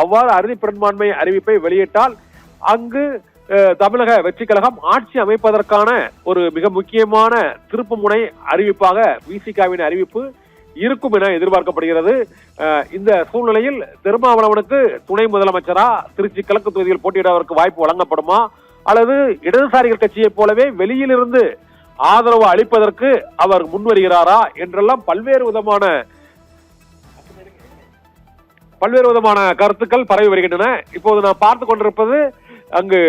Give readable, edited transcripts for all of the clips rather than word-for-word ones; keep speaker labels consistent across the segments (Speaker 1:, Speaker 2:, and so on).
Speaker 1: அவ்வாறு அறுதி பெரும்பான்மை அறிவிப்பை வெளியிட்டால் அங்கு தமிழக வெற்றி கழகம் ஆட்சி அமைப்பதற்கான ஒரு மிக முக்கியமான திருப்பு முனை அறிவிப்பாக விசிகாவின் அறிவிப்பு இருக்கும் என எதிர்பார்க்கப்படுகிறது. இந்த சூழ்நிலையில் திருமாவளவனுக்கு துணை முதலமைச்சரா திருச்சி கிழக்கு தொகுதியில் போட்டியிடுவதற்கு வாய்ப்பு வழங்கப்படுமா, அல்லது இடதுசாரிகள் கட்சியை போலவே வெளியிலிருந்து ஆதரவு அளிப்பதற்கு அவர் முன்வருகிறாரா என்றெல்லாம் பல்வேறு விதமான கருத்துக்கள் பரவி வருகின்றன. இப்போது நாம் பார்த்து கொண்டிருப்பது அங்கு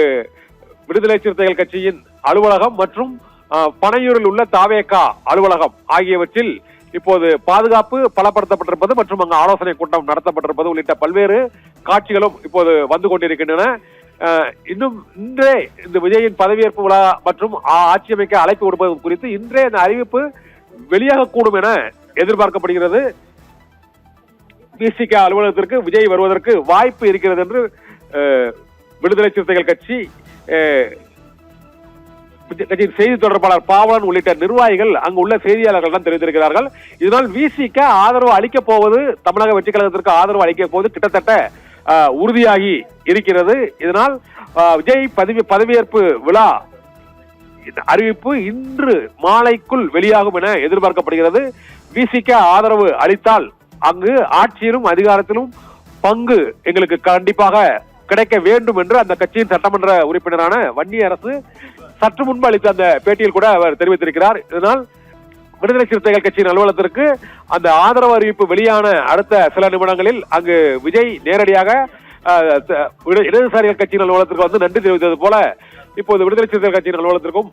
Speaker 1: விடுதலை சிறுத்தைகள் கட்சியின் அலுவலகம் மற்றும் பனையூரில் உள்ள தாவேகா அலுவலகம் ஆகியவற்றில் இப்போது பாதுகாப்பு பலப்படுத்தப்பட்டிருப்பது மற்றும் அங்கு ஆலோசனை கூட்டம் நடத்தப்பட்டிருப்பது உள்ளிட்ட பல்வேறு காட்சிகளும் இப்போது வந்து கொண்டிருக்கின்றன. இன்னும் இன்றே இந்த விஜயின் பதவியேற்பு விழா மற்றும் ஆட்சி அமைக்க அழைப்பு கொடுப்பது குறித்து இன்றே இந்த அறிவிப்பு வெளியாகக்கூடும் என எதிர்பார்க்கப்படுகிறது. விசிக அலுவலகத்திற்கு விஜய் வருவதற்கு வாய்ப்பு இருக்கிறது என்று விடுதலை சிறுத்தைகள் கட்சி கட்சியின் செய்தி தொடர்பாளர் பாவலன் உள்ளிட்ட நிர்வாகிகள் அங்கு உள்ள செய்தியாளர்கள் தெரிவித்திருக்கிறார்கள். இதனால் விசிக ஆதரவு அளிக்கப் போவது, தமிழக வெற்றி கழகத்திற்கு ஆதரவு அளிக்க போவது கிட்டத்தட்ட உறுதியாகி இருக்கிறது. இதனால் விஜய் பதவியேற்பு விழா அறிவிப்பு இன்று மாலைக்குள் வெளியாகும் என எதிர்பார்க்கப்படுகிறது. விசிக ஆதரவு அளித்தால் அங்கு ஆட்சியிலும் அதிகாரத்திலும் பங்கு எங்களுக்கு கண்டிப்பாக கிடைக்க வேண்டும் என்று அந்த கட்சியின் சட்டமன்ற உறுப்பினரான வன்னியரசு சற்று முன்பு அளித்த அந்த பேட்டியில் கூட அவர் தெரிவித்திருக்கிறார். இதனால் விடுதலை சிறுத்தைகள் கட்சியின் அலுவலகத்திற்கு அந்த ஆதரவு அறிவிப்பு வெளியான அடுத்த சில நிமிடங்களில் அங்கு விஜய் நேரடியாக இடதுசாரிகள் கட்சியின் அலுவலகத்திற்கு வந்து நன்றி தெரிவித்தது போல இப்போது விடுதலை சிறுத்தைகள் கட்சியின் அலுவலகத்திற்கும்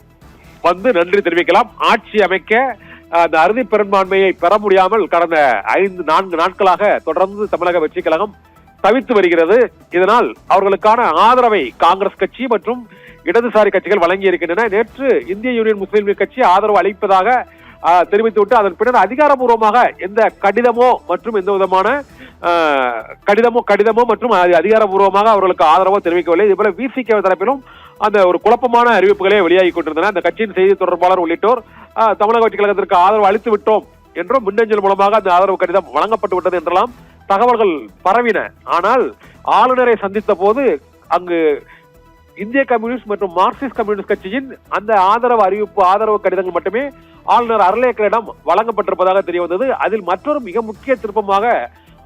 Speaker 1: வந்து நன்றி தெரிவிக்கலாம். ஆட்சி அமைக்க அந்த அறுதி பெரும்பான்மையை பெற முடியாமல் கடந்த 4 நாட்களாக தொடர்ந்து தமிழக வெற்றி கழகம் தவித்து வருகிறது. இதனால் அவர்களுக்கான ஆதரவை காங்கிரஸ் கட்சி மற்றும் இடதுசாரி கட்சிகள் வழங்கி இருக்கின்றன. நேற்று இந்திய யூனியன் முஸ்லீம் லீக் கட்சி ஆதரவு அளிப்பதாக தெரிவித்துவிட்டு அதன் பின்னர் அதிகாரப்பூர்வமாக எந்த கடிதமோ மற்றும் எந்த விதமான கடிதமோ மற்றும் அதிகாரப்பூர்வமாக அவர்களுக்கு ஆதரவோ தெரிவிக்கவில்லை. இதுபோல விசிக தரப்பிலும் அந்த ஒரு குழப்பமான அறிவிப்புகளே வெளியாகி கொண்டிருந்தன. அந்த கட்சியின் செய்தி தொடர்பாளர் உள்ளிட்டோர் தமிழக வெற்றி கழகத்திற்கு ஆதரவு அளித்து விட்டோம் என்றும் மின்னஞ்சல் மூலமாக அந்த ஆதரவு கடிதம் வழங்கப்பட்டு விட்டது என்றெல்லாம் தகவல்கள் பரவின. ஆனால் ஆளுநரை சந்தித்த போது அங்கு இந்திய கம்யூனிஸ்ட் மற்றும் மார்க்சிஸ்ட் கம்யூனிஸ்ட் கட்சியின் அந்த ஆதரவு கடிதங்கள் மட்டுமே ஆளுநர் அருளேக்கரிடம் வழங்கப்பட்டிருப்பதாக தெரிய வந்தது. அதில் மற்றொரு மிக முக்கிய திருப்பமாக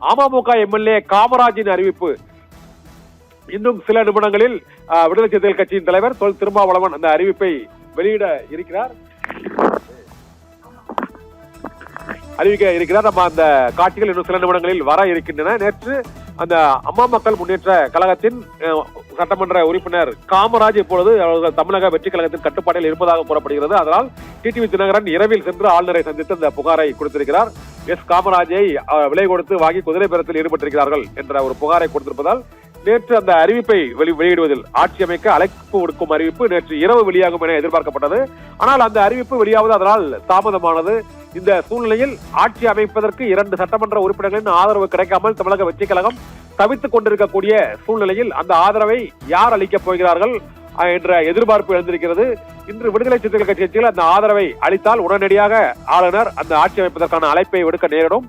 Speaker 1: அமமுக எம்எல்ஏ காமராஜின் அறிவிப்பு. இன்னும் சில நிமிடங்களில் விடுதலை சிறுத்தைகள் கட்சியின் தலைவர் தொல் திருமாவளவன் அந்த அறிவிப்பை வெளியிட இருக்கிறார். நம்ம அந்த காட்சிகள் இன்னும் சில நிமிடங்களில் வர இருக்கின்றன. நேற்று அந்த அம்மா மக்கள் முன்னேற்ற கழகத்தின் சட்டமன்ற உறுப்பினர் காமராஜ் இப்பொழுது தமிழக வெற்றி கழகத்தின் கட்டுப்பாட்டில் இருப்பதாக கூறப்படுகிறது. அதனால் டிடிவி தினகரன் இரவில் சென்று ஆளுநரை சந்தித்து அந்த புகாரை கொடுத்திருக்கிறார். காமராஜை விலை கொடுத்து வாங்கி குதிரை பேரத்தில் ஈடுபட்டிருக்கிறார்கள் என்ற ஒரு புகாரை கொடுத்திருப்பதால் நேற்று அந்த அறிவிப்பை வெளியிடுவதில் ஆட்சி அமைக்க அழைப்பு விடுக்கும் அறிவிப்பு நேற்று இரவு வெளியாகும் என எதிர்பார்க்கப்பட்டது. ஆனால் அந்த அறிவிப்பு வெளியாவது அதனால் தாமதமானது. இந்த சூழ்நிலையில் ஆட்சி அமைப்பதற்கு 2 சட்டமன்ற உறுப்பினர்களின் ஆதரவு கிடைக்காமல் தமிழக வெற்றி கழகம் தவித்துக் கொண்டிருக்கக்கூடிய சூழ்நிலையில் அந்த ஆதரவை யார் அளிக்கப் போகிறார்கள் என்ற எதிர்பார்ப்பு எழுந்திருக்கிறது. இன்று விடுதலை சிறுத்தைகள் கட்சியில் அந்த ஆதரவை அளித்தால் உடனடியாக ஆளுநர் அந்த ஆட்சி அமைப்பதற்கான அழைப்பை விடுக்க நேரிடும்.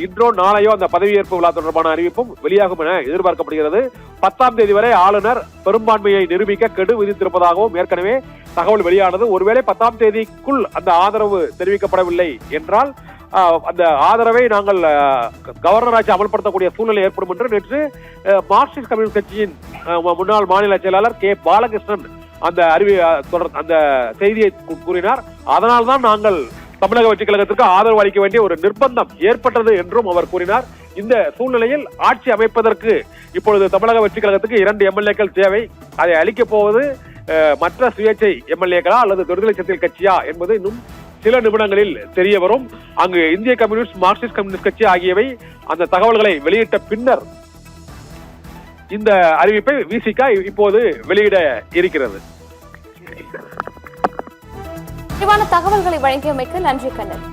Speaker 1: இன்றோ நாளையோ அந்த பதவியேற்பு விழா தொடர்பான அறிவிப்பும் வெளியாகும் என எதிர்பார்க்கப்படுகிறது. 10ஆம் தேதி வரை ஆளுநர் பெரும்பான்மையை நிரூபிக்க கெடு விதித்திருப்பதாகவும் ஏற்கனவே தகவல் வெளியானது. ஒருவேளை 10ஆம் தேதிக்குள் அந்த ஆதரவு தெரிவிக்கப்படவில்லை என்றால் அந்த ஆதரவை நாங்கள் கவர்னர் ஆட்சி அமல்படுத்தக்கூடிய சூழ்நிலை ஏற்படும் என்று நேற்று மார்க்சிஸ்ட் கம்யூனிஸ்ட் கட்சியின் முன்னாள் மாநில செயலாளர் கே பாலகிருஷ்ணன் அந்த செய்தியை கூறினார். அதனால்தான் நாங்கள் தமிழக வெற்றி கழகத்திற்கு ஆதரவு அளிக்க வேண்டிய ஒரு நிர்பந்தம் ஏற்பட்டது என்றும் அவர் கூறினார். இந்த சூழ்நிலையில் ஆட்சி அமைப்பதற்கு இப்பொழுது தமிழக வெற்றி கழகத்துக்கு 2 எம்எல்ஏக்கள் தேவை. அதை அளிக்கப் போவது மற்ற சுயேட்சை எம்எல்ஏக்களா அல்லது விடுதலை சிறுத்தைகள் கட்சியா என்பது இன்னும் சில நிமிடங்களில் தெரிய வரும். அங்கு இந்திய கம்யூனிஸ்ட், மார்க்சிஸ்ட் கம்யூனிஸ்ட் கட்சி ஆகியவை அந்த தகவல்களை வெளியிட்ட பின்னர் இந்த அறிவிப்பை விசிக இப்போது வெளியிட இருக்கிறது.
Speaker 2: தகவல்களை வழங்கியமைக்கு நன்றி கண்ணன்.